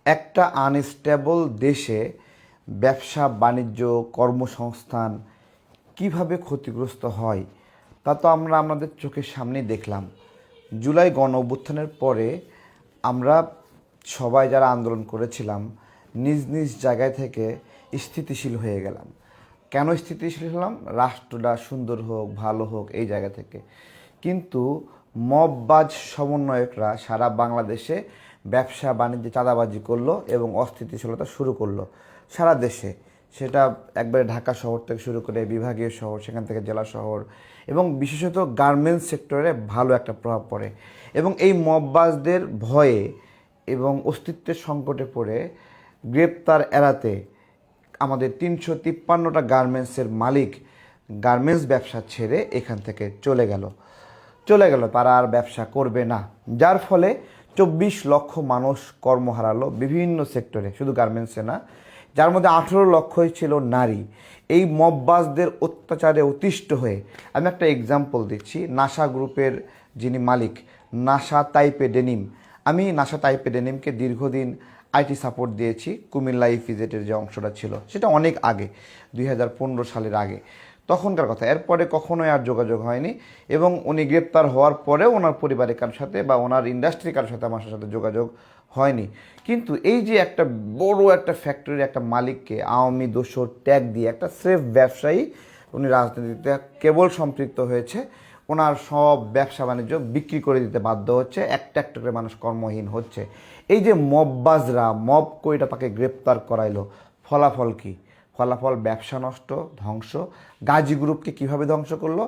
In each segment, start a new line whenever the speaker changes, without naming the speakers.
একটা আনস্টেবল দেশে ব্যবসা বাণিজ্য কর্মসংস্থান কিভাবে ক্ষতিগ্রস্ত হয় তা তো আমরা আমাদের চোখের সামনেই দেখলাম। জুলাই গণ অভ্যুত্থানের পরে আমরা সবাই যারা আন্দোলন করেছিলাম নিজ নিজ জায়গায় থেকে স্থিতিশীল হয়ে গেলাম। কেন স্থিতিশীল হলাম? রাষ্ট্রটা সুন্দর হোক, ভালো হোক, এই জায়গা থেকে। কিন্তু মববাজ সমন্বয়করা সারা বাংলাদেশে ব্যবসা বাণিজ্যে চাঁদাবাজি করলো এবং অস্থিতিশীলতা শুরু করলো সারা দেশে। সেটা একবারে ঢাকা শহর থেকে শুরু করে বিভাগীয় শহর, সেখান থেকে জেলা শহর, এবং বিশেষত গার্মেন্টস সেক্টরে ভালো একটা প্রভাব পড়ে। এবং এই মববাজদের ভয়ে এবং অস্তিত্বের সংকটে পড়ে গ্রেপ্তার এড়াতে আমাদের ৩৫৩টা গার্মেন্টসের মালিক গার্মেন্টস ব্যবসা ছেড়ে এখান থেকে চলে গেল। তারা আর ব্যবসা করবে না, যার ফলে ২৪ লক্ষ মানুষ কর্ম হারালো বিভিন্ন সেক্টরে, শুধু গার্মেন্টসে না, যার মধ্যে ১৮ লক্ষই ছিল নারী। এই মববাজদের অত্যাচারে অতিষ্ঠ হয়ে আমি একটা এক্সাম্পল দিচ্ছি। নাসা গ্রুপের যিনি মালিক, নাসা তাইপে ডেনিম, আমি নাসা তাইপে ডেনিমকে দীর্ঘদিন আইটি সাপোর্ট দিয়েছি। কুমিল্লা ইপিজেটের যে অংশটা ছিল সেটা অনেক আগে, ২০১৫ সালের আগে, তখনকার কথা। এরপরে কখনোই আর যোগাযোগ হয়নি, এবং উনি গ্রেপ্তার হওয়ার পরেও ওনার পরিবারের কারোর সাথে বা ওনার ইন্ডাস্ট্রি কারোর সাথে আমার সাথে যোগাযোগ হয়নি। কিন্তু এই যে একটা বড় একটা ফ্যাক্টরির একটা মালিককে আওয়ামী দোসর ট্যাগ দিয়ে একটা সেফ ব্যবসায়ী, উনি রাজনীতিতে কেবল সম্পৃক্ত হয়েছে, ওনার সব ব্যবসা বাণিজ্য বিক্রি করে দিতে বাধ্য হচ্ছে, একটা একটা করে মানুষ কর্মহীন হচ্ছে। এই যে মববাজরা মব কইটা তাকে গ্রেপ্তার করাইলো, ফলাফল কি? ফলাফল ব্যবসা নষ্ট, ধ্বংস। গাজী গ্রুপকে কিভাবে ধ্বংস করলো?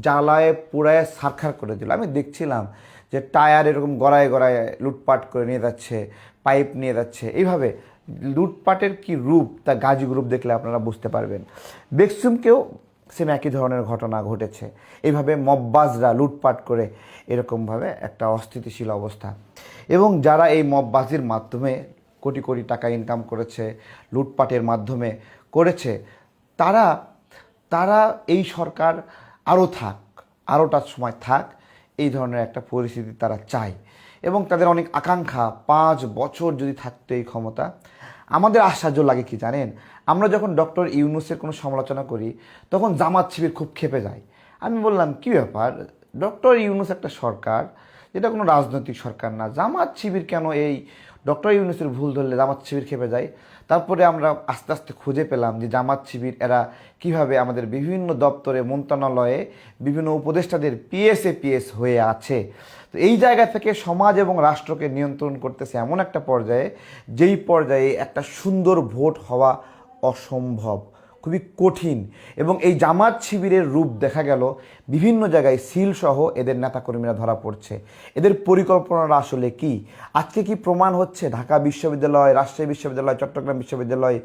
জ্বালায় পোড়ায় সারখার করে দিল। আমি দেখছিলাম যে টায়ার এরকম গড়ায় গড়ায় লুটপাট করে নিয়ে যাচ্ছে, পাইপ নিয়ে যাচ্ছে। এইভাবে লুটপাটের কি রূপ তা গাজী গ্রুপ দেখলে আপনারা বুঝতে পারবেন। বেক্সুমকেও সেম একই ধরনের ঘটনা ঘটেছে। এইভাবে মববাজরা লুটপাট করে এরকমভাবে একটা অস্থিতিশীল অবস্থা। এবং যারা এই মববাজির মাধ্যমে কোটি কোটি টাকা ইনকাম করেছে, লুটপাটের মাধ্যমে করেছে, তারা তারা এই সরকার আরোটা সময় থাক, এই ধরনের একটা পরিস্থিতি তারা চায়। এবং তাদের অনেক আকাঙ্ক্ষা, ৫ বছর যদি থাকতো এই ক্ষমতা। আমাদের আশ্চর্য লাগে কি জানেন? আমরা যখন ডক্টর ইউনূসের কোনো সমালোচনা করি তখন জামাত শিবির খুব ক্ষেপে যায়। আমি বললাম, কী ব্যাপার, ডক্টর ইউনূস একটা সরকার, যেটা কোনো রাজনৈতিক সরকার না, জামাত শিবির কেন এই ডক্টর ইউনূসের ভুল ধরলে জামাত শিবির খেপে যায়? তারপরে আমরা আস্তে আস্তে খুঁজে পেলাম যে জামাত শিবির এরা কিভাবে আমাদের বিভিন্ন দপ্তরে, মন্ত্রণালয়ে বিভিন্ন উপদেষ্টাদের পিএস হয়ে আছে। তো এই জায়গা থেকে সমাজ এবং রাষ্ট্রকে নিয়ন্ত্রণ করতেছে এমন একটা পর্যায়ে, যেই পর্যায়ে একটা সুন্দর ভোট হওয়া অসম্ভব, খুবই কঠিন। এবং এই জামাত শিবিরের রূপ দেখা গেল বিভিন্ন জায়গায়, সিলসহ এদের নেতাকর্মীরা ধরা পড়ছে। এদের পরিকল্পনাটা আসলে কি? আজকে কি প্রমাণ হচ্ছে ঢাকা বিশ্ববিদ্যালয়, রাজশাহী বিশ্ববিদ্যালয়, চট্টগ্রাম বিশ্ববিদ্যালয়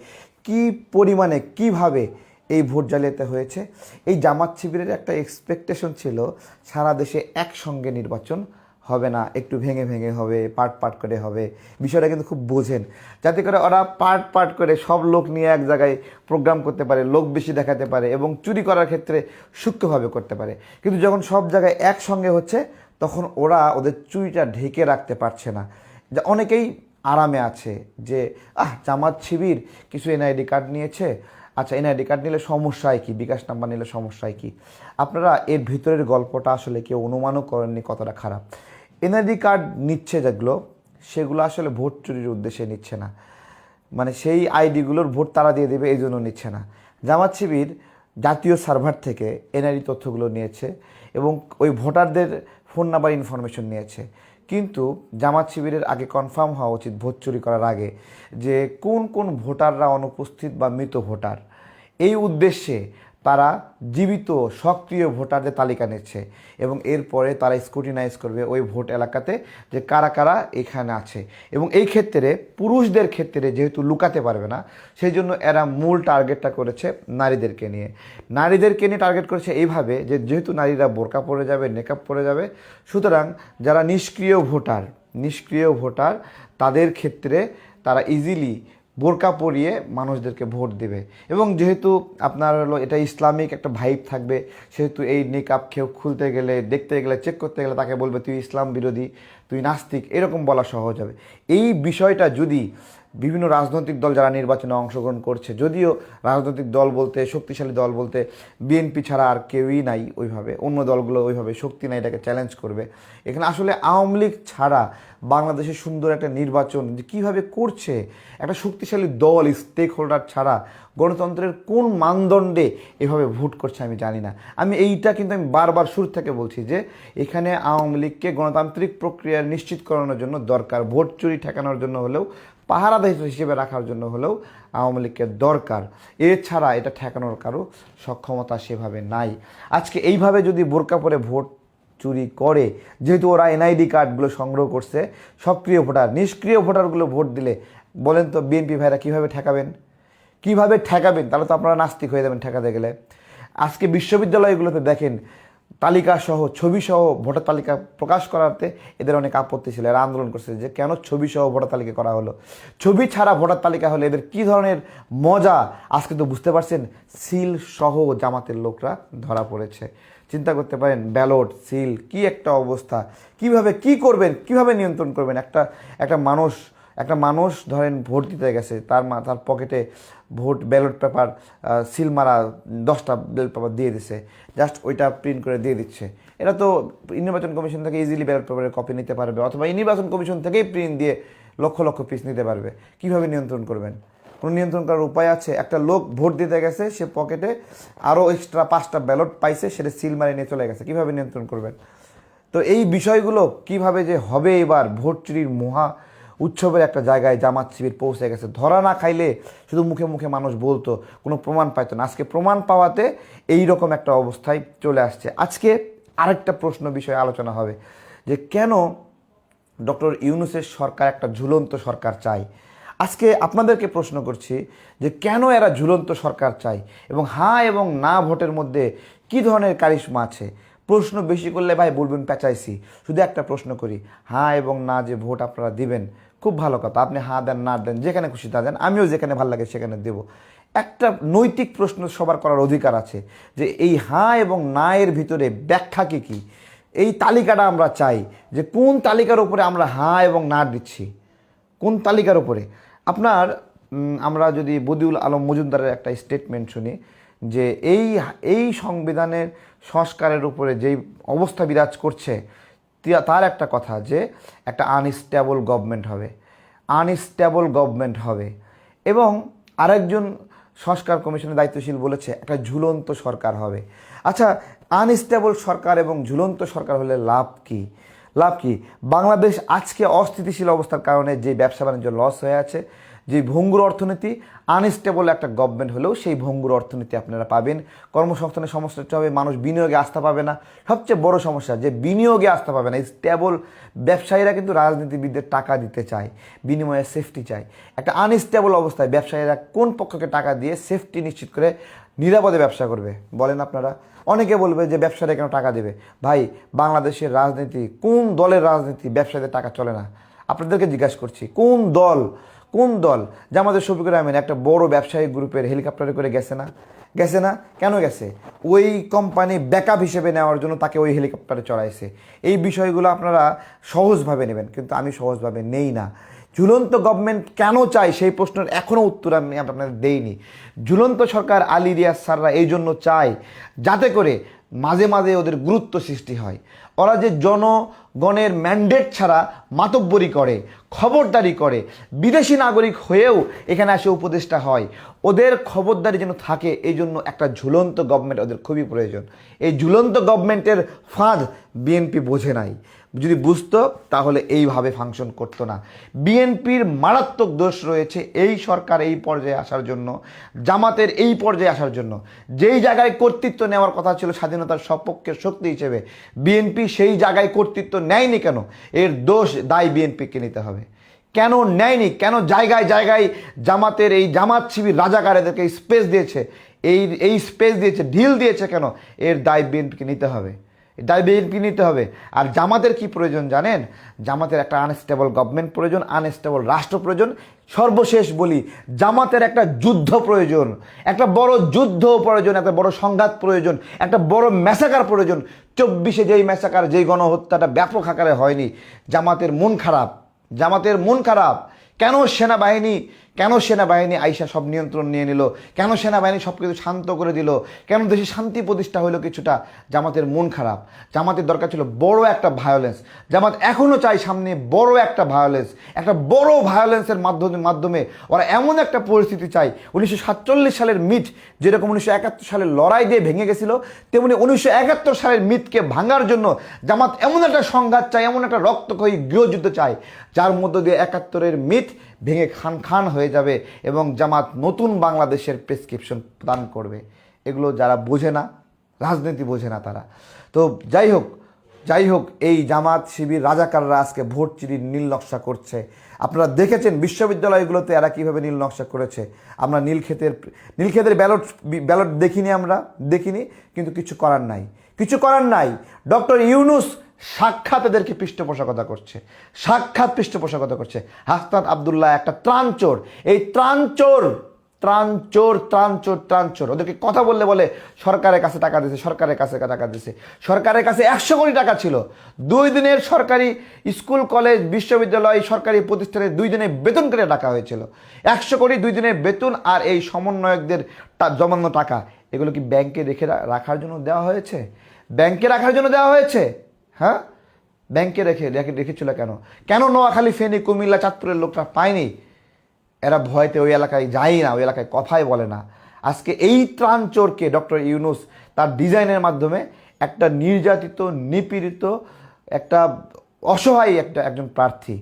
কি পরিমাণে, কিভাবে এই ভোট জালিয়াতি হয়েছে? এই জামাত শিবিরের একটা এক্সপেকটেশন ছিল সারা দেশে একসঙ্গে নির্বাচন হবে না, একটু ভেঙে ভেঙে হবে, পার্ট করে হবে। বিষয়টা কিন্তু খুব বোঝেন, যাতে করে ওরা পার্ট করে সব লোক নিয়ে এক জায়গায় প্রোগ্রাম করতে পারে, লোক বেশি দেখাতে পারে এবং চুরি করার ক্ষেত্রে সূক্ষ্মভাবে করতে পারে। কিন্তু যখন সব জায়গায় একসঙ্গে হচ্ছে, তখন ওরা ওদের চুরিটা ঢেকে রাখতে পারছে না। যা অনেকেই আরামে আছে যে জামাত শিবির কিছু এনআইডি কার্ড নিয়েছে, আচ্ছা এনআইডি কার্ড নিলে সমস্যায় কি, বিকাশ নাম্বার নিলে সমস্যায় কি? আপনারা এর ভিতরের গল্পটা আসলে কেউ অনুমানও করেননি কতটা খারাপ। এনআইডি কার্ড নিচ্ছে যেগুলো, সেগুলো আসলে ভোট চুরির উদ্দেশ্যে নিচ্ছে না, মানে সেই আইডিগুলোর ভোট তারা দিয়ে দেবে এই জন্য নিচ্ছে না। জামাত শিবির জাতীয় সার্ভার থেকে এনআইডি তথ্যগুলো নিয়েছে এবং ওই ভোটারদের ফোন নাম্বার ইনফরমেশন নিয়েছে। কিন্তু জামাত শিবিরের আগে কনফার্ম হওয়া উচিত ভোট চুরি করার আগে যে কোন কোন ভোটাররা অনুপস্থিত বা মৃত ভোটার। এই উদ্দেশ্যে তারা জীবিত সক্রিয় ভোটারদের তালিকা নিচ্ছে এবং এরপরে তারা স্ক্রুটিনাইজ করবে ওই ভোট এলাকাতে যে কারা কারা এখানে আছে। এবং এই ক্ষেত্রে পুরুষদের ক্ষেত্রে যেহেতু লুকাতে পারবে না, সেই জন্য এরা মূল টার্গেটটা করেছে নারীদেরকে নিয়ে টার্গেট করেছে এইভাবে যে যেহেতু নারীরা বোরকা পরে যাবে, নেকআপ পরে যাবে, সুতরাং যারা নিষ্ক্রিয় ভোটার তাদের ক্ষেত্রে তারা ইজিলি বোরকা পরিয়ে মানুষদেরকে ভোট দেবে। এবং যেহেতু আপনার হলো এটা ইসলামিক একটা ভাইব থাকবে, সেহেতু এই নিকাব কেউ খুলতে গেলে, দেখতে গেলে, চেক করতে গেলে তাকে বলবে তুই ইসলাম বিরোধী, তুই নাস্তিক, এরকম বলা সহজ হবে। এই বিষয়টা যদি বিভিন্ন রাজনৈতিক দল যারা নির্বাচনে অংশগ্রহণ করছে, যদিও রাজনৈতিক দল বলতে, শক্তিশালী দল বলতে বিএনপি ছাড়া আর কেউই নাই ওইভাবে, অন্য দলগুলো ওইভাবে শক্তি নাই এটাকে চ্যালেঞ্জ করবে। এখানে আসলে আওয়ামী লীগ ছাড়া বাংলাদেশে সুন্দর একটা নির্বাচন যে কীভাবে করছে, একটা শক্তিশালী দল স্টেক হোল্ডার ছাড়া গণতন্ত্রের কোন মানদণ্ডে এভাবে ভোট করছে আমি জানি না। এইটা কিন্তু আমি বারবার শুরু থেকে বলছি যে এখানে আওয়ামী লীগকে গণতান্ত্রিক প্রক্রিয়া নিশ্চিত করানোর জন্য দরকার, ভোট চুরি ঠেকানোর জন্য হলেও, পাহারাদার হিসেবে রাখার জন্য হলেও আওয়ামী লীগকে দরকার। এছাড়া এটা ঠেকানোর কারো সক্ষমতা সেভাবে নাই। আজকে এইভাবে যদি বোরকা পরে ভোট চুরি করে, যেহেতু ওরা এনআইডি কার্ডগুলো সংগ্রহ করছে, সক্রিয় ভোটার, নিষ্ক্রিয় ভোটারগুলো ভোট দিলে বলেন তো বিএনপি ভাইরা কীভাবে ঠেকাবেন? কীভাবে ঠেকাবেন? তাহলে তো আপনারা নাস্তিক হয়ে যাবেন ঠেকাতে গেলে। আজকে বিশ্ববিদ্যালয়গুলোতে দেখেন তালিকা সহ, ছবি সহ ভোটার তালিকা প্রকাশ করাতে এদের অনেক আপত্তি ছিল, এরা আন্দোলন করছে যে কেন ছবি সহ ভোটার তালিকা করা হলো। ছবি ছাড়া ভোটার তালিকা হলে এদের কী ধরনের মজা আজকে তো বুঝতে পারছেন। সিল সহ জামাতের লোকরা ধরা পড়েছে। চিন্তা করতে পারেন, ব্যালট সিল, কি একটা অবস্থা। কিভাবে কি করবেন, কিভাবে নিয়ন্ত্রণ করবেন? একটা মানুষ ধরেন ভোট দিতে গেছে, তার পকেটে ব্যালট পেপার সিল মারা 10টা ব্যালট পেপার দিয়ে দিচ্ছে, জাস্ট ওইটা প্রিন্ট করে দিয়ে দিচ্ছে। এটা তো নির্বাচন কমিশন থেকে ইজিলি ব্যালট পেপারের কপি নিতে পারবে, অথবা এই নির্বাচন কমিশন থেকেই প্রিন্ট দিয়ে লক্ষ লক্ষ পিস নিতে পারবে। কিভাবে নিয়ন্ত্রণ করবেন? কোনো নিয়ন্ত্রণ করার উপায় আছে? একটা লোক ভোট দিতে গেছে, সে পকেটে আরও এক্সট্রা 5টা ব্যালট পাইছে, সেটা সিল মারে নিয়ে চলে গেছে, কীভাবে নিয়ন্ত্রণ করবেন? তো এই বিষয়গুলো কিভাবে যে হবে, এবার ভোট চুরির মহা উৎসবের একটা জায়গায় জামাত শিবির পৌঁছে গেছে। ধরা না খাইলে শুধু মুখে মুখে মানুষ বলতো, কোনো প্রমাণ পাইতো না। আজকে প্রমাণ পাওয়াতে এই রকম একটা অবস্থায় চলে আসছে। আজকে আরেকটা প্রশ্ন বিষয়ে আলোচনা হবে যে কেন ডক্টর ইউনূসের সরকার একটা ঝুলন্ত সরকার চায়। আজকে আপনাদেরকে প্রশ্ন করছি যে কেন এরা ঝুলন্ত সরকার চায়, এবং হ্যাঁ এবং না ভোটের মধ্যে কী ধরনের কারিশমা আছে। প্রশ্ন বেশি করলে ভাই বলবেন পেঁচাইছি। শুধু একটা প্রশ্ন করি, হ্যাঁ এবং না যে ভোট আপনারা দিবেন, খুব ভালো কথা, আপনি হ্যাঁ দেন না দেন, যেখানে খুশি তা দেন, আমিও যেখানে ভালো লাগে সেখানে দেব। একটা নৈতিক প্রশ্ন সবার করার অধিকার আছে যে এই হ্যাঁ এবং না এর ভিতরে ব্যাখ্যা কী। এই তালিকাটা আমরা চাই যে কোন তালিকার উপরে আমরা হ্যাঁ এবং না দিচ্ছি, কোন তালিকার উপরে। আমরা যদি বদিউল আলম মজুমদারের একটা স্টেটমেন্ট শুনি যে এই সংবিধানের সংস্কারের উপরে যেই অবস্থা বিরাজ করছে, তার একটা কথা যে একটা আনস্টেবল গভর্নমেন্ট হবে, এবং আরেকজন সংস্কার কমিশনের দায়িত্বশীল বলেছে একটা ঝুলন্ত সরকার হবে। আচ্ছা, আনস্টেবল সরকার এবং ঝুলন্ত সরকার হলে লাভ কি? বাংলাদেশ আজকে অস্থিতিশীল অবস্থার কারণে যে ব্যবসা বাণিজ্য লস হয়ে আছে, যে ভঙ্গুর অর্থনীতি, আনস্টেবল একটা গভর্নমেন্ট হলেও সেই ভঙ্গুর অর্থনীতি আপনারা পাবেন। কর্মসংস্থানের সমস্যাটা হবে, মানুষ বিনিয়োগে আস্থা পাবে না। সবচেয়ে বড় সমস্যা যে বিনিয়োগে আস্থা পাবে না। স্টেবল ব্যবসায়ীরা কিন্তু রাজনীতিবিদদের টাকা দিতে চায়, বিনিময়ে সেফটি চায়। একটা আনস্টেবল অবস্থায় ব্যবসায়ীরা কোন পক্ষকে টাকা দিয়ে সেফটি নিশ্চিত করে নিরাপদে ব্যবসা করবে বলেন আপনারা? অনেকে বলবে যে ব্যবসায়ীরা কেন টাকা দেবে। ভাই, বাংলাদেশের রাজনীতি, কোন দলের রাজনীতি ব্যবসায়ীদের টাকা চলে না? আপনাদেরকে জিজ্ঞাসা করছি, কোন দল যে আমাদের শফিকুর রহমান একটা বড় ব্যবসায়িক গ্রুপের হেলিকপ্টারে করে গেছে না? কেন গেছে? ওই কোম্পানি ব্যাকআপ হিসেবে নেওয়ার জন্য তাকে ওই হেলিকপ্টারে চড়াইছে। এই বিষয়গুলো আপনারা সহজভাবে নেবেন, কিন্তু আমি সহজভাবে নেই না। ঝুলন্ত গভর্নমেন্ট কেন চাই সেই প্রশ্নের এখনও উত্তর আমি আপনাদের দেইনি। ঝুলন্ত সরকার আলী রিয়াজ স্যাররা এই জন্য চায় যাতে করে মাঝে মাঝে ওদের গুরুত্ব সৃষ্টি হয়। ওরা যে জনগণের ম্যান্ডেট ছাড়া মাতব্বরি করে, খবরদারি করে, বিদেশি নাগরিক হয়েও এখানে এসে উপদেষ্টা হয়, ওদের খবরদারি যেন থাকে, এই জন্য একটা ঝুলন্ত গভর্নমেন্ট ওদের খুবই প্রয়োজন। এই ঝুলন্ত গভর্নমেন্টের ফাঁদ বিএনপি বোঝে নাই। যদি বুঝতো তাহলে এইভাবে ফাংশন করতো না। বিএনপির মারাত্মক দোষ রয়েছে এই সরকার এই পর্যায়ে আসার জন্য, জামাতের এই পর্যায়ে আসার জন্য। যেই জায়গায় কর্তৃত্ব নেওয়ার কথা ছিল স্বাধীনতার সপক্ষের শক্তি হিসেবে, বিএনপি সেই জায়গায় কর্তৃত্ব নেয়নি কেন? এর দায় বিএনপিকে নিতে হবে। কেন নেয়নি? কেন জায়গায় জায়গায় জামাত শিবির রাজাকার এদেরকে স্পেস দিয়েছে, এই স্পেস দিয়েছে, ঢিল দিয়েছে কেন? এর দায় বিএনপিকে নিতে হবে। এটা বিএনপি নিতে হবে। আর জামাতের কি প্রয়োজন জানেন? জামাতের একটা আনস্টেবল গভর্নমেন্ট প্রয়োজন, আনস্টেবল রাষ্ট্র প্রয়োজন। সর্বশেষ বলি, জামাতের একটা যুদ্ধ প্রয়োজন, একটা বড় যুদ্ধ প্রয়োজন, একটা বড় সংঘাত প্রয়োজন, একটা বড় ম্যাসাকার প্রয়োজন। 24-এ যেই ম্যাসাকার, যেই গণহত্যাটা ব্যাপক আকারে হয়নি, জামাতের মন খারাপ, জামাতের মন খারাপ। কেন সেনাবাহিনী আইসা সব নিয়ন্ত্রণ নিয়ে নিল? কেন সেনাবাহিনী সব কিছু শান্ত করে দিল? কেন দেশে শান্তি প্রতিষ্ঠা হলো কিছুটা? জামাতের মন খারাপ। জামাতের দরকার ছিল বড় একটা ভায়োলেন্স। জামাত এখনও চাই সামনে বড় একটা ভায়োলেন্স, একটা বড় ভায়োলেন্সের মাধ্যমে ওরা এমন একটা পরিস্থিতি চাই। 1947 সালের মিথ যেরকম 1971 সালের লড়াই দিয়ে ভেঙে গেছিল, তেমনি 1971 সালের মিথকে ভাঙার জন্য জামাত এমন একটা সংঘাত চায়, এমন একটা রক্তক্ষয়ী গৃহযুদ্ধ চায়, যার মধ্য দিয়ে 71-এর মিথ ভেঙে খান খান হয়ে যাবে এবং জামাত নতুন বাংলাদেশের প্রেসক্রিপশন প্রদান করবে। এগুলো যারা বোঝে না, রাজনীতি বোঝে না তারা। তো যাই হোক এই জামাত শিবির রাজাকাররা আজকে ভোট চুরির নীল নকশা করছে। আপনারা দেখেছেন বিশ্ববিদ্যালয়গুলোতে এরা কীভাবে নীল নকশা করেছে। আমরা নীলক্ষেতের ব্যালট দেখিনি, কিন্তু কিছু করার নাই। ডক্টর ইউনূস সাক্ষাৎ এদেরকে পৃষ্ঠপোষকতা করছে, হাসনাত আবদুল্লাহ একটা ত্রাণচোর। এই ত্রাণচোর ওদেরকে কথা বলে সরকারের কাছে টাকা দিয়েছে, সরকারের কাছে 100 কোটি টাকা ছিল। 2 দিনের সরকারি স্কুল, কলেজ, বিশ্ববিদ্যালয়, সরকারি প্রতিষ্ঠানে 2 দিনের বেতন কেটে টাকা হয়েছিল। 100 কোটি 2 দিনের বেতন আর এই সমন্বয়কদের জমানো টাকা, এগুলো কি ব্যাংকে রাখার জন্য দেওয়া হয়েছে? হ্যাঁ, ব্যাংকে রেখেছিল কেন? নোয়াখালী, ফেনী, কুমিল্লা, চাঁদপুরের লোকরা পায়নি। এরা ভয়তে ওই এলাকায় যায় না, ওই এলাকায় কথাই বলে না। আজকে এই ত্রাণচোরকে ডক্টর ইউনূস তার ডিজাইনের মাধ্যমে একটা নির্যাতিত, নিপীড়িত, একটা অসহায় একজন প্রার্থী,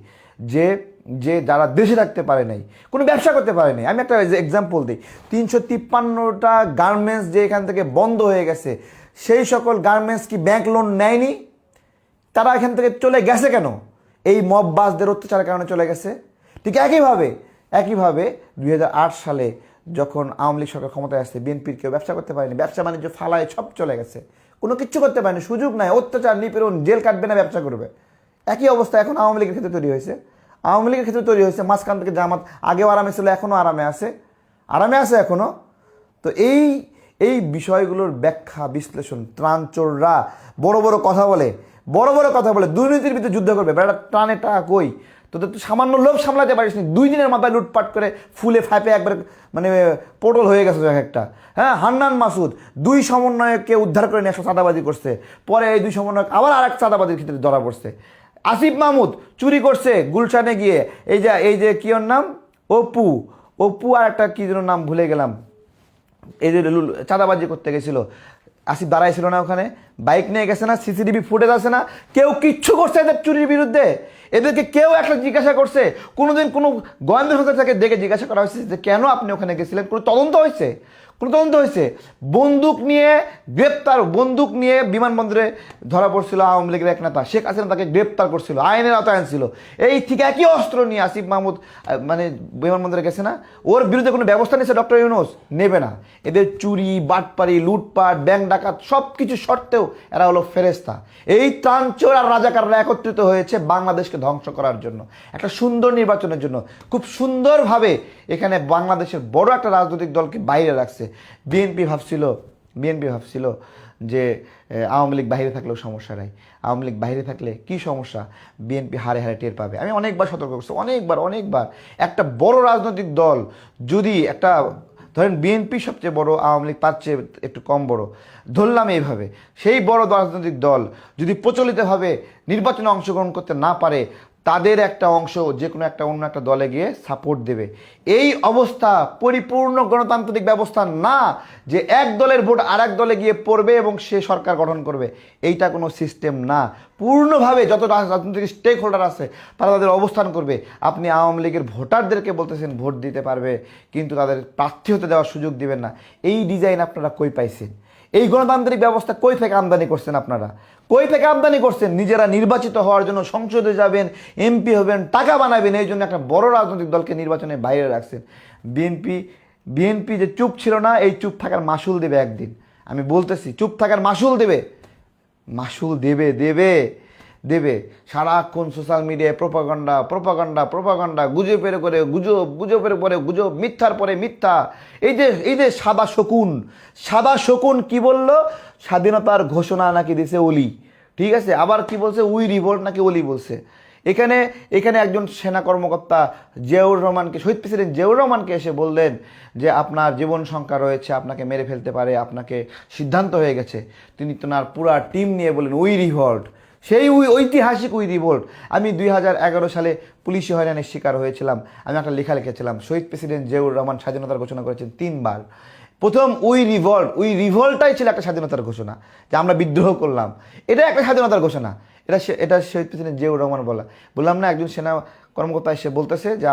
যে যারা দেশে থাকতে পারে নাই, কোনো ব্যবসা করতে পারে নাই। আমি একটা এক্সাম্পল দিই। 353টা গার্মেন্টস যে এখান থেকে বন্ধ হয়ে গেছে, সেই সকল গার্মেন্টস কি ব্যাংক লোন নেয়নি? তারা এখান থেকে চলে গেছে কেন? এই মববাজদের অত্যাচারের কারণে চলে গেছে। ঠিক একইভাবে 2008 সালে যখন আওয়ামী লীগ সরকার ক্ষমতায় আসছে, বিএনপির কেউ ব্যবসা করতে পারেনি, ব্যবসা বাণিজ্য ফালায় সব চলে গেছে, কোনো কিচ্ছু করতে পারেনি, সুযোগ নাই, অত্যাচার, নিপীড়ন, জেল কাটবে না, ব্যবসা করবে। একই অবস্থা এখন আওয়ামী লীগের ক্ষেত্রে তৈরি হয়েছে। মাঝখান থেকে জামাত আগেও আরামে ছিল, এখনও আরামে আছে এখনও। তো এই বিষয়গুলোর ব্যাখ্যা বিশ্লেষণ, ত্রাণচোররা বড় বড় কথা বলে, দুর্নীতির বিরুদ্ধে যুদ্ধ করবে। বেটা ত্রাণের টাকা কই? তোদের তো সামান্য লোভ সামলাতে পারিস নি। 2 দিনের মাথায় লুটপাট করে ফুলে ফাঁপে একবার পটল হয়ে গেছে একটা। হ্যাঁ, হান্নান মাসুদ 2 সমন্বয়ককে উদ্ধার করে নিয়ে চাঁদাবাজি করছে, পরে এই 2 সমন্বয়ক আবার আরেক চাঁদাবাজির ক্ষেত্রে ধরা পড়ছে। আসিফ মাহমুদ চুরি করছে গুলশানে গিয়ে, এই যে কি ওর নাম, অপু আর একটা কি যেন নাম ভুলে গেলাম, এই যে চাঁদাবাজি করতে গেছিল, আসিফ দাঁড়াইছিল না ওখানে, বাইক নিয়ে গেছে না, সিসিটিভি ফুটেজ আছে না, কেউ কিচ্ছু করছে এদের চুরির বিরুদ্ধে? এদেরকে কেউ একটা জিজ্ঞাসা করছে? কোনোদিন কোনো গোয়েন্দা সংস্থা থেকে দেখে জিজ্ঞাসা করা হয়েছে যে কেন আপনি ওখানে গেছিলেন? কোনো তদন্ত হয়েছে? বন্দুক নিয়ে বিমানবন্দরে ধরা পড়ছিল আওয়ামী লীগের এক নেতা, শেখ হাসিনা তাকে গ্রেপ্তার করছিল, আইনের আওতায় আনছিল। এই ঠিক একই অস্ত্র নিয়ে আসিফ মাহমুদ বিমানবন্দরে গেছে না? ওর বিরুদ্ধে কোনো ব্যবস্থা নিয়েছে ডক্টর ইউনূস? নেবে না। এদের চুরি, বাটপারি, লুটপাট, ব্যাংক ডাকাত সব কিছু সত্ত্বেও এরা হলো ফেরেস্তা। এই ত্রাণচোর আর রাজাকাররা একত্রিত হয়েছে বাংলাদেশকে ধ্বংস করার জন্য, একটা সুন্দর নির্বাচনের জন্য। খুব সুন্দরভাবে এখানে বাংলাদেশের বড় একটা রাজনৈতিক দলকে বাইরে রাখছে। বিএনপি ভাবছিল যে আওয়ামী লীগ বাইরে থাকলেও সমস্যা নাই, আওয়ামী লীগ বাইরে থাকলে কি সমস্যা, বিএনপি হারে টের পাবে। আমি অনেকবার সতর্ক করছি, অনেকবার। একটা বড় রাজনৈতিক দল যদি একটা, ধরেন বিএনপি সবচেয়ে বড়, আওয়ামী লীগ তার চেয়ে একটু কম বড়, ধরলাম এইভাবে, সেই বড় রাজনৈতিক দল যদি প্রচলিতভাবে নির্বাচনে অংশগ্রহণ করতে না পারে, তাদের একটা অংশ যে কোনো একটা অন্য একটা দলে গিয়ে সাপোর্ট দেবে। এই অবস্থা পরিপূর্ণ গণতান্ত্রিক ব্যবস্থা না, যে এক দলের ভোট আর এক দলে গিয়ে পড়বে এবং সে সরকার গঠন করবে। এইটা কোনো সিস্টেম না। পূর্ণভাবে যত রাজনৈতিক স্টেক হোল্ডার আছে তারা তাদের অবস্থান করবে। আপনি আওয়ামী লীগের ভোটারদেরকে বলতেছেন ভোট দিতে পারবে, কিন্তু তাদের প্রার্থী হতে দেওয়ার সুযোগ দিবেন না। এই ডিজাইন আপনারা কই পাইছেন? এই গণতান্ত্রিক ব্যবস্থা কই থেকে আমদানি করছেন? নিজেরা নির্বাচিত হওয়ার জন্য সংসদে যাবেন, এমপি হবেন, টাকা বানাবেন, এই জন্য একটা বড় রাজনৈতিক দলকে নির্বাচনে বাইরে রাখছেন। বিএনপি যে চুপ ছিল না, এই চুপ থাকার মাসুল দেবে একদিন। আমি বলতেছি, চুপ থাকার মাসুল দেবে। মাসুল দেবে দেবে দেবে। সারাক্ষণ সোশ্যাল মিডিয়ায় প্রোপাগান্ডা প্রোপাগান্ডা প্রোপাগান্ডা, গুজবের করে গুজব, গুজবের পরে গুজব, মিথ্যার পরে মিথ্যা। এই যে সাদা শকুন কি বলল? স্বাধীনতার ঘোষণা নাকি দিছে ওলি, ঠিক আছে? আবার কি বলছে? উই রিভোল্ট নাকি ওলি বলছে। এখানে এখানে একজন সেনা কর্মকর্তা জিয়াউর রহমানকে, শহীদ প্রেসিডেন্ট জিয়াউর রহমানকে এসে বললেন যে আপনার জীবন সংখ্যা রয়েছে, আপনাকে মেরে ফেলতে পারে, আপনাকে সিদ্ধান্ত হয়ে গেছে। তিনি তোনার পুরা টিম নিয়ে বললেন উই রিভোল্ট। সেই ঐতিহাসিক উই রিভোল্ট। আমি 2011 সালে পুলিশি হয়রানির শিকার হয়েছিলাম। আমি একটা লেখা লিখেছিলাম, শহীদ প্রেসিডেন্ট জিয়াউর রহমান স্বাধীনতার ঘোষণা করেছেন 3 বার। প্রথম উই রিভোল্টটাই ছিল একটা স্বাধীনতার ঘোষণা, যে আমরা বিদ্রোহ করলাম, এটা একটা স্বাধীনতার ঘোষণা। এটা শহীদ প্রেসিডেন্ট জিয়াউর রহমান বললাম না, একজন সেনা কর্মকর্তা এসে বলতেছে যে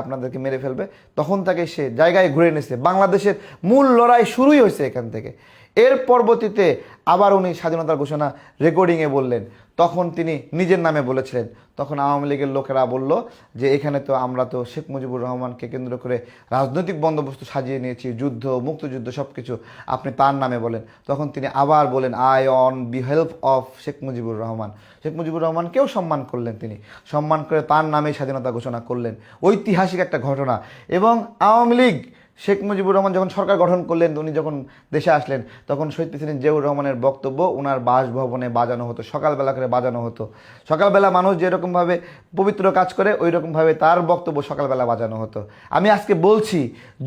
আপনাদেরকে মেরে ফেলবে, তখন তাকে সে জায়গায় ঘুরে এনেছে। বাংলাদেশের মূল লড়াই শুরুই হয়েছে এখান থেকে। এর পরবর্তীতে আবার উনি স্বাধীনতার ঘোষণা রেকর্ডিংয়ে বললেন, তখন তিনি নিজের নামে বলেছিলেন। তখন আওয়ামী লীগের লোকেরা বলল যে এখানে তো আমরা তো শেখ মুজিবুর রহমানকে কেন্দ্র করে রাজনৈতিক বন্দোবস্ত সাজিয়ে নিয়েছি, যুদ্ধ, মুক্তিযুদ্ধ সব কিছু আপনি তার নামে বলেন। তখন তিনি আবার বলেন আই অন বিহেল্প অফ শেখ মুজিবুর রহমান। শেখ মুজিবুর রহমানকেও সম্মান করলেন, তিনি সম্মান করে তার নামেই স্বাধীনতা ঘোষণা করলেন। ঐতিহাসিক একটা ঘটনা। এবং আওয়ামী লীগ, শেখ মুজিবুর রহমান যখন সরকার গঠন করলেন, উনি যখন দেশে আসলেন, তখন শহীদ প্রেসিডেন্ট জিয়াউর রহমানের বক্তব্য ওনার বাসভবনে বাজানো হতো, সকালবেলা করে বাজানো হতো। সকালবেলা মানুষ যেরকমভাবে পবিত্র কাজ করে, ওই রকমভাবে তার বক্তব্য সকালবেলা বাজানো হতো। আমি আজকে বলছি,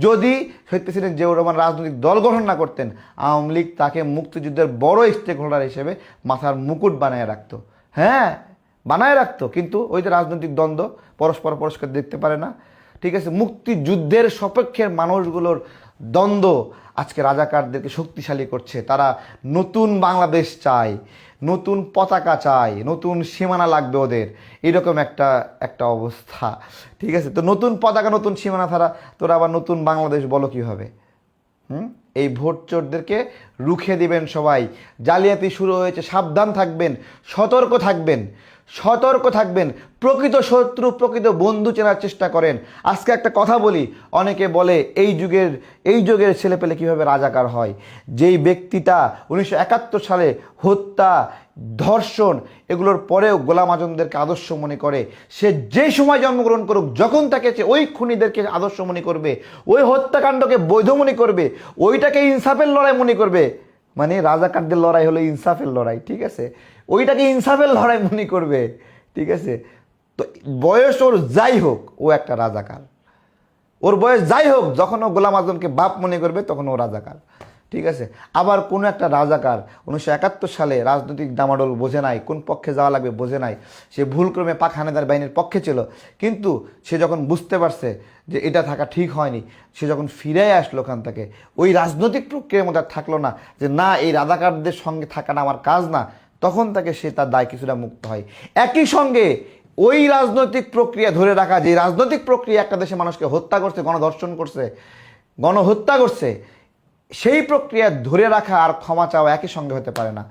যদি শহীদ প্রেসিডেন্ট জিয়াউর রহমান রাজনৈতিক দল গঠন না করতেন, আওয়ামী লীগ তাকে মুক্তিযুদ্ধের বড় স্টেক হোল্ডার হিসেবে মাথার মুকুট বানিয়ে রাখতো। হ্যাঁ, বানায় রাখতো। কিন্তু ওই যে রাজনৈতিক দ্বন্দ্ব, পরস্পর দেখতে পারে না, ঠিক আছে? মুক্তিযুদ্ধের সপক্ষের মানুষগুলোর দ্বন্দ্ব আজকে রাজাকারদেরকে শক্তিশালী করছে। তারা নতুন বাংলাদেশ চায়, নতুন পতাকা চায়, নতুন সীমানা লাগবে ওদের, এরকম একটা অবস্থা, ঠিক আছে? তো নতুন পতাকা, নতুন সীমানা ছাড়া তোরা আবার নতুন বাংলাদেশ বলো কীভাবে? এই ভোট চোরদেরকে রুখে দিবেন সবাই। জালিয়াতি শুরু হয়েছে, সাবধান থাকবেন, সতর্ক থাকবেন, সতর্ক থাকবেন। প্রকৃত শত্রু, প্রকৃত বন্ধু চেনার চেষ্টা করেন। আজকে একটা কথা বলি, অনেকে বলে এই যুগের ছেলেপেলে কীভাবে রাজাকার হয়। যেই ব্যক্তিটা 1971 সালে হত্যা, ধর্ষণ এগুলোর পরেও গোলাম আজমদেরকে আদর্শ মনে করে, সে যে সময় জন্মগ্রহণ করুক, যখন তাকে ওই খুনিদেরকে আদর্শ মনে করবে, ওই হত্যাকাণ্ডকে বৈধ মনে করবে, ওইটাকে ইনসাফের লড়াই মনে করবে। মানে রাজাকারদের লড়াই হলো ইনসাফের লড়াই, ঠিক আছে? ওইটাকে ইনসাফের লড়াই মনে করবে, ঠিক আছে? তো বয়স ওর যাই হোক, ও একটা রাজাকার। ওর বয়স যাই হোক, যখন ও গোলাম আজমকে বাপ মনে করবে, তখন ও রাজাকার, ঠিক আছে? আবার কোনো একটা রাজাকার 1971 সালে রাজনৈতিক ডামাডোল বোঝে নাই, কোন পক্ষে যাওয়া লাগবে বোঝে নাই, সে ভুলক্রমে পাক হানাদার বাহিনীর পক্ষে ছিল। কিন্তু সে যখন বুঝতে পারছে যে এটা থাকা ঠিক হয়নি, সে যখন ফিরে আসলো ওখান থেকে, ওই রাজনৈতিক প্রক্রিয়ার মধ্যে থাকলো না, যে না এই রাজাকারদের সঙ্গে থাকাটা আমার কাজ না, তখন তাকে সে তার দায় কিছুটা মুক্ত হয়। একই সঙ্গে ওই রাজনৈতিক প্রক্রিয়া ধরে রাখা, যে রাজনৈতিক প্রক্রিয়া একটা দেশে মানুষকে হত্যা করছে, গণধর্ষণ করছে, গণহত্যা করছে, সেই প্রক্রিয়া ধরে রাখা আর ক্ষমা চাওয়া একই সঙ্গে হতে পারে না।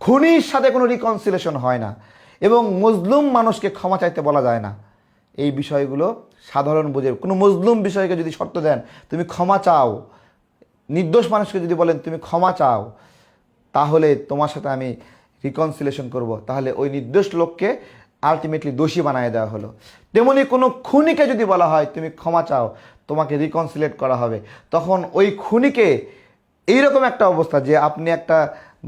খুনির সাথে কোনো রিকনসিলেশন হয় না, এবং মজলুম মানুষকে ক্ষমা চাইতে বলা যায় না। এই বিষয়গুলো সাধারণ বুঝে। কোনো মজলুম বিষয়কে যদি শর্ত দেন তুমি ক্ষমা চাও, নির্দোষ মানুষকে যদি বলেন তুমি ক্ষমা চাও, তাহলে তোমার সাথে আমি রিকনসিলেশন করব, তাহলে ওই নির্দোষ লোককে আলটিমেটলি দোষী বানিয়ে দেওয়া হলো। তেমনি কোনো খুনিকে যদি বলা হয় তুমি ক্ষমা চাও, তোমাকে রিকনসিলেট করা হবে, তখন ওই খুনিকে এইরকম একটা অবস্থা, যে আপনি একটা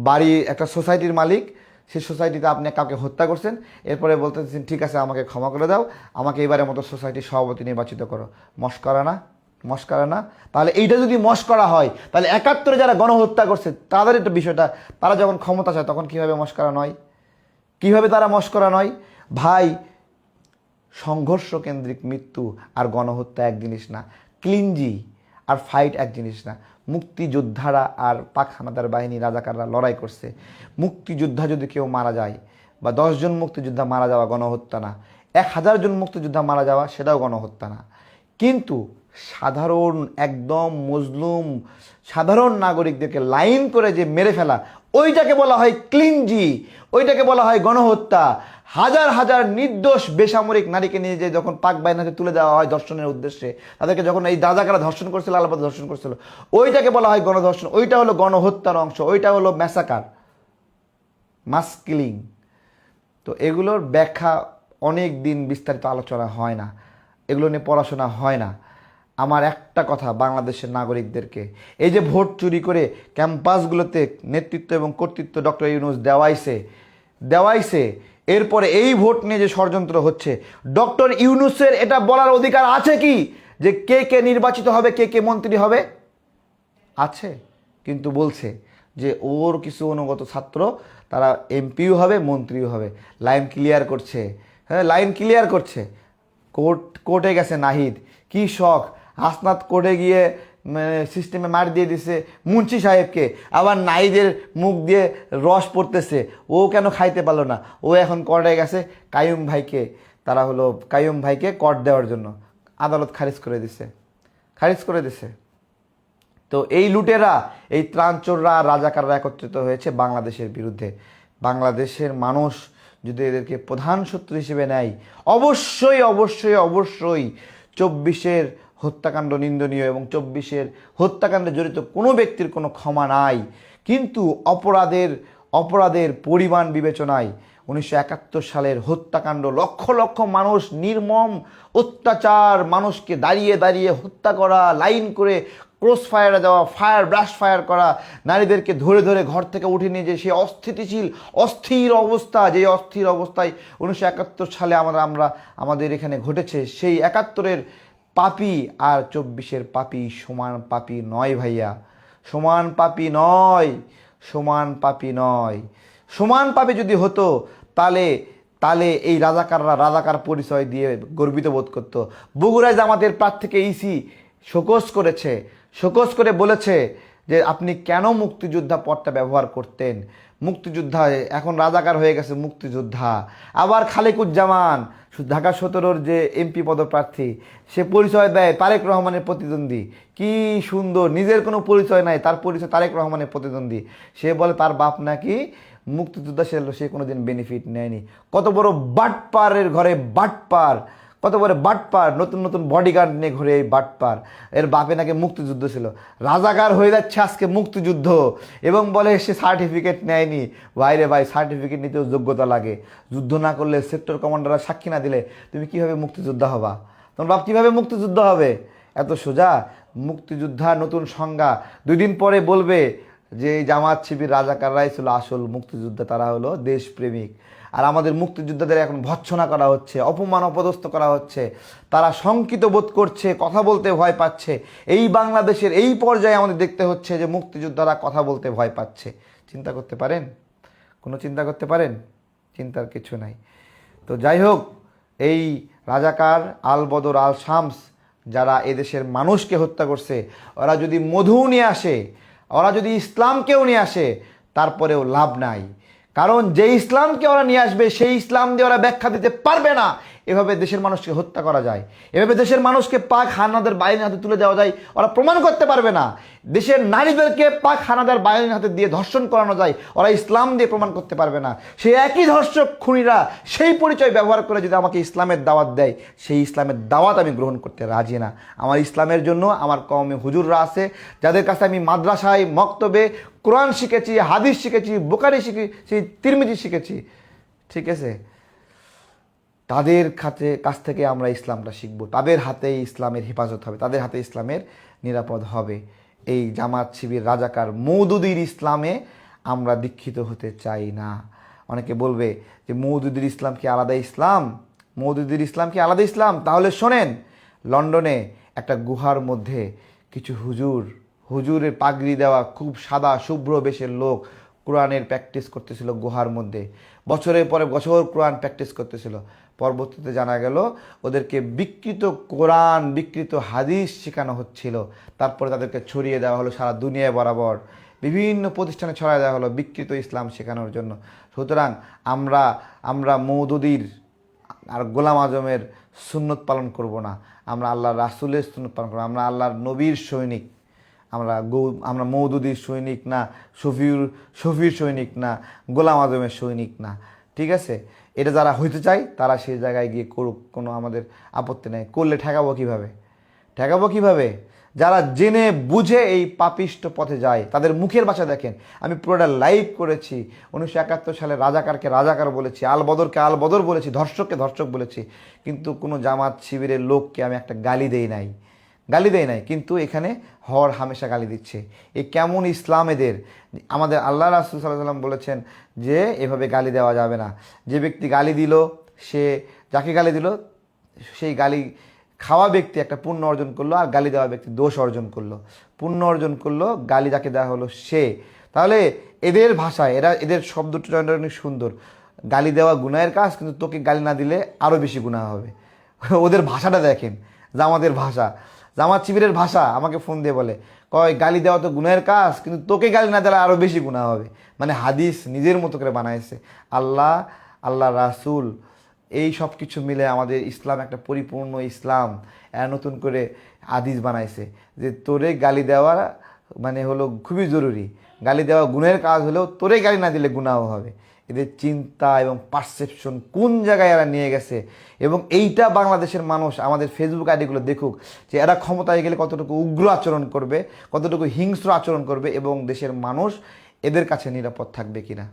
বাড়ি, একটা সোসাইটির মালিক, সেই সোসাইটিতে আপনি কাউকে হত্যা করছেন, এরপরে বলতেছেন ঠিক আছে আমাকে ক্ষমা করে দাও, আমাকে এবারের মতো সোসাইটির সভাপতি নির্বাচিত করো। মস্করা না? মস্করা না? তাহলে এইটা যদি মস্করা হয়, তাহলে 71-এ যারা গণহত্যা করছে তাদের একটা বিষয়টা, তারা যখন ক্ষমতা চায় তখন কীভাবে মস্করা নয়? কীভাবে তারা মস্করা নয়? ভাই, সংঘর্ষ কেন্দ্রিক মৃত্যু আর গণহত্যা এক জিনিস না, ক্লিনজি আর ফাইট এক জিনিস না। মুক্তিযোদ্ধারা আর পাক হানাদার বাহিনী রাজাকাররা লড়াই করছে। মুক্তিযোদ্ধা যদি কেউ মারা যায়, বা 10 জন মুক্তিযোদ্ধা মারা যাওয়া গণহত্যা না, 1000 জন মুক্তিযোদ্ধা মারা যাওয়া সেটাও গণহত্যা না। কিন্তু সাধারণ একদম মজলুম সাধারণ নাগরিকদেরকে লাইন করে যে মেরে ফেলা, ওইটাকে বলা হয় ক্লিনজি, ওইটাকে বলা হয় গণহত্যা। হাজার হাজার নির্দোষ বেসামরিক নারীকে নিয়ে যে যখন পাক বাহিনীতে তুলে দেওয়া হয় ধর্ষণের উদ্দেশ্যে, তাদেরকে যখন এই রাজাকাররা ধর্ষণ করছিল, আলাদা ধর্ষণ করছিল, ওইটাকে বলা হয় গণধর্ষণ। ওইটা হলো গণহত্যার অংশ, ওইটা হলো ম্যাসাকার। মাস কিলিং। তো এগুলোর ব্যাখ্যা অনেক দিন বিস্তারিত আলোচনা হয় না, এগুলো নিয়ে পড়াশোনা হয় না। আমার একটা কথা বাংলাদেশের নাগরিকদেরকে, এই যে ভোট চুরি করে ক্যাম্পাসগুলোতে নেতৃত্ব এবং কর্তৃত্ব ডক্টর ইউনূস দেওয়াইছে, এরপরে এই ভোট নিয়ে যে ষড়যন্ত্র হচ্ছে, ডক্টর ইউনূসের এটা বলার অধিকার আছে কি যে কে কে নির্বাচিত হবে, কে কে মন্ত্রী হবে? আছে, কিন্তু বলছে যে ওর কিছু অনুগত ছাত্র তারা এমপিও হবে, মন্ত্রীও হবে। লাইন ক্লিয়ার করছে, হ্যাঁ লাইন ক্লিয়ার করছে। কোর্টে গেছে নাহিদ, কি শখ, হাসনাত কোর্টে গিয়ে সিস্টেমে মার দিয়ে দিছে মুন্সি সাহেবকে, আবার নাহিদের মুখ দিয়ে রস পড়তেছে, ও কেন খাইতে পারলো না? ও এখন কোর্টে গেছে কাইয়ুম ভাইকে কোর্ট দেওয়ার জন্য, আদালত খারিজ করে দিছে। তো এই লুটেরা, এই ত্রাণচোররা, রাজাকাররা একত্রিত হয়েছে বাংলাদেশের বিরুদ্ধে। বাংলাদেশের মানুষ যদি এদেরকে প্রধান শত্রু হিসেবে নেয়, অবশ্যই অবশ্যই অবশ্যই 24-এর হত্যাকাণ্ড নিন্দনীয় এবং 24-এর হত্যাকাণ্ডে জড়িত কোনো ব্যক্তির কোনো ক্ষমা নাই। কিন্তু অপরাধের পরিমাণ বিবেচনায় 1971 সালের হত্যাকাণ্ড, লক্ষ লক্ষ মানুষ, নির্মম অত্যাচার, মানুষকে দাঁড়িয়ে দাঁড়িয়ে হত্যা করা, লাইন করে ক্রস ফায়ারে দেওয়া, ব্রাশ ফায়ার করা, নারীদেরকে ধরে ধরে ঘর থেকে উঠে নিয়ে যে সেই অস্থির অবস্থা, যে অস্থির অবস্থায় 1971 সালে আমাদের এখানে ঘটেছে, সেই 71-এর পাপী আর 24-এর পাপী সমান পাপী নয় ভাইয়া, সমান পাপী নয়। সমান পাপী যদি হতো তাহলে এই রাজাকার পরিচয় দিয়ে গর্বিত বোধ করতো। বগুড়ায় জামাতের প্রার্থীকে ইসি শোকজ করে বলেছে যে আপনি কেন মুক্তিযোদ্ধা পদটা ব্যবহার করতেন, মুক্তিযোদ্ধা এখন রাজাকার হয়ে গেছে মুক্তিযোদ্ধা। আবার খালেকুজ্জামান ঢাকা 17-র যে এমপি পদপ্রার্থী, সে পরিচয় দেয় তারেক রহমানের প্রতিদ্বন্দ্বী। কি সুন্দর, নিজের কোনো পরিচয় নাই, তার পরিচয় তারেক রহমানের প্রতিদ্বন্দ্বী। সে বলে তার বাপ নাকি মুক্তিযোদ্ধা, সে কোনোদিন বেনিফিট নেয়নি। কত বড় বাটপারের ঘরে বাটপার, কত বড় বাটপার, নতুন নতুন বডিগার্ড নিয়ে ঘুরে এই বাটপার। এর বাপে নাকি মুক্তিযুদ্ধ ছিল, রাজাকার হয়ে যাচ্ছে আজকে মুক্তিযুদ্ধ, এবং বলে সে সার্টিফিকেট নেয়নি। ভাইরে ভাই, সার্টিফিকেট নিতেও যোগ্যতা লাগে। যুদ্ধ না করলে, সেক্টর কমান্ডাররা সাক্ষী না দিলে তুমি কিভাবে মুক্তিযোদ্ধা হবা? তোমার বাপ কিভাবে মুক্তিযুদ্ধ হবে? এত সোজা? মুক্তিযোদ্ধা নতুন সংজ্ঞা 2 দিন পরে বলবে যে এই জামাত শিবির রাজাকাররাই ছিল আসল মুক্তিযোদ্ধা, তারা হলো দেশপ্রেমিক। আর আমাদের মুক্তিযোদ্ধাদের এখন ভৎসনা করা হচ্ছে, অপমান অপদস্থ করা হচ্ছে, তারা শঙ্কিত বোধ করছে, কথা বলতে ভয় পাচ্ছে। এই বাংলাদেশের এই পর্যায়ে আমাদের দেখতে হচ্ছে যে মুক্তিযোদ্ধারা কথা বলতে ভয় পাচ্ছে। চিন্তা করতে পারেন? চিন্তার কিছু নাই। তো যাই হোক, এই রাজাকার আল বদর আল শামস যারা এদেশের মানুষকে হত্যা করছে, ওরা যদি মধু নিয়ে আসে, ওরা যদি ইসলামকেও নিয়ে আসে, তারপরেও লাভ নাই। কারণ যে ইসলামকে ওরা নিয়ে আসবে, সেই ইসলাম দিয়ে ওরা ব্যাখ্যা দিতে পারবে না এভাবে দেশের মানুষকে হত্যা করা যায়, এভাবে দেশের মানুষকে পাক হানাদার বাহিনীর হাতে তুলে দেওয়া যায়। ওরা প্রমাণ করতে পারবে না। দেশের নারীদেরকে পাক হানাদার বাহিনীর হাতে দিয়ে ধর্ষণ করানো যায়, ওরা ইসলাম দিয়ে প্রমাণ করতে পারবে না। সেই একই ধর্ষক খুনিরা সেই পরিচয় ব্যবহার করে যদি আমাকে ইসলামের দাওয়াত দেয়, সেই ইসলামের দাওয়াত আমি গ্রহণ করতে রাজি না। আমার ইসলামের জন্য আমার কওমে হুজুররা আছে, যাদের কাছে আমি মাদ্রাসায় মক্তবে কোরআন শিখেছি, হাদিস শিখেছি, বুখারী শিখেছি, তিরমিজি শিখেছি, ঠিক আছে? তাদের কাছ থেকে আমরা ইসলামটা শিখব, তাদের হাতেই ইসলামের হেফাজত হবে, তাদের হাতে ইসলামের নিরাপদ হবে। এই জামাত শিবির রাজাকার মওদুদির ইসলামে আমরা দীক্ষিত হতে চাই না। অনেকে বলবে যে মওদুদির ইসলাম কি আলাদা ইসলাম? তাহলে শোনেন, লন্ডনে একটা গুহার মধ্যে কিছু হুজুরের পাগড়ি দেওয়া খুব সাদা শুভ্র বেশের লোক কোরআনের প্র্যাকটিস করতেছিল গুহার মধ্যে। বছরের পরে বছর কোরআন প্র্যাকটিস করতেছিল। পরবর্তীতে জানা গেল ওদেরকে বিকৃত কোরআন, বিকৃত হাদিস শেখানো হচ্ছিল। তারপরে তাদেরকে ছড়িয়ে দেওয়া হলো সারা দুনিয়ায় বরাবর, বিভিন্ন প্রতিষ্ঠানে ছড়িয়ে দেওয়া হলো বিকৃত ইসলাম শেখানোর জন্য। সুতরাং আমরা মওদুদির আর গোলাম আজমের সুন্নত পালন করব না, আমরা আল্লাহর রাসূলের সুন্নত পালন করব। আমরা আল্লাহর নবীর সৈনিক, আমরা মওদুদির সৈনিক না, শফির সৈনিক না, গোলাম আজমের সৈনিক না, ঠিক আছে? এটা যারা হইতে চায় তারা সেই জায়গায় গিয়ে করুক, কোনো আমাদের আপত্তি নেই। করলে ঠেকাবো কিভাবে? যারা জেনে বুঝে এই পাপিষ্ট পথে যায় তাদের মুখের ভাষা দেখেন। আমি পুরোটা লাইভ করেছি। 1971 সালে রাজাকারকে রাজাকার বলেছি, আল বদরকে আল বদর বলেছি, ধর্ষককে ধর্ষক বলেছি, কিন্তু কোনো জামাত শিবিরের লোককে আমি একটা গালি দেই নাই, কিন্তু এখানে হর হামেশা গালি দিচ্ছে। এই কেমন ইসলাম এদের! আমাদের আল্লাহ রাসূল সাল্লাল্লাহু আলাইহি ওয়াসাল্লাম বলেছেন যে এভাবে গালি দেওয়া যাবে না। যে ব্যক্তি গালি দিল, সে যাকে গালি দিল সেই গালি খাওয়া ব্যক্তি একটা পুণ্য অর্জন করলো, আর গালি দেওয়া ব্যক্তি দোষ অর্জন করলো। পুণ্য অর্জন করলো, গালি যাকে দেওয়া হলো সে। তাহলে এদের ভাষায় এদের শব্দটা অনেক সুন্দর। গালি দেওয়া গুনাহের কাজ, কিন্তু তোকে গালি না দিলে আরও বেশি গুনাহ হবে। ওদের ভাষাটা দেখেন, জামাতের ভাষা, জামাত শিবিরের ভাষা। আমাকে ফোন দিয়ে বলে, কয় গালি দেওয়া তো গুনাহের কাজ, কিন্তু তোকে গালি না দিলে আরও বেশি গুনাহ হবে। মানে হাদিস নিজের মতো করে বানাইছে। আল্লাহ রাসূল এই সব কিছু মিলে আমাদের ইসলাম একটা পরিপূর্ণ ইসলাম। নতুন করে হাদিস বানাইছে যে তোরে গালি দেওয়া মানে হলো খুবই জরুরি। গালি দেওয়া গুনাহের কাজ হলেও তোরে গালি না দিলে গুনাহ হবে। এদের চিন্তা এবং পারসেপশন কোন জায়গায় এরা নিয়ে গেছে। এবং এইটা বাংলাদেশের মানুষ আমাদের ফেসবুক আইডিগুলো দেখুক যে এরা ক্ষমতায় গেলে কতটুকু উগ্র আচরণ করবে, কতটুকু হিংস্র আচরণ করবে, এবং দেশের মানুষ এদের কাছে নিরাপদ থাকবে কিনা।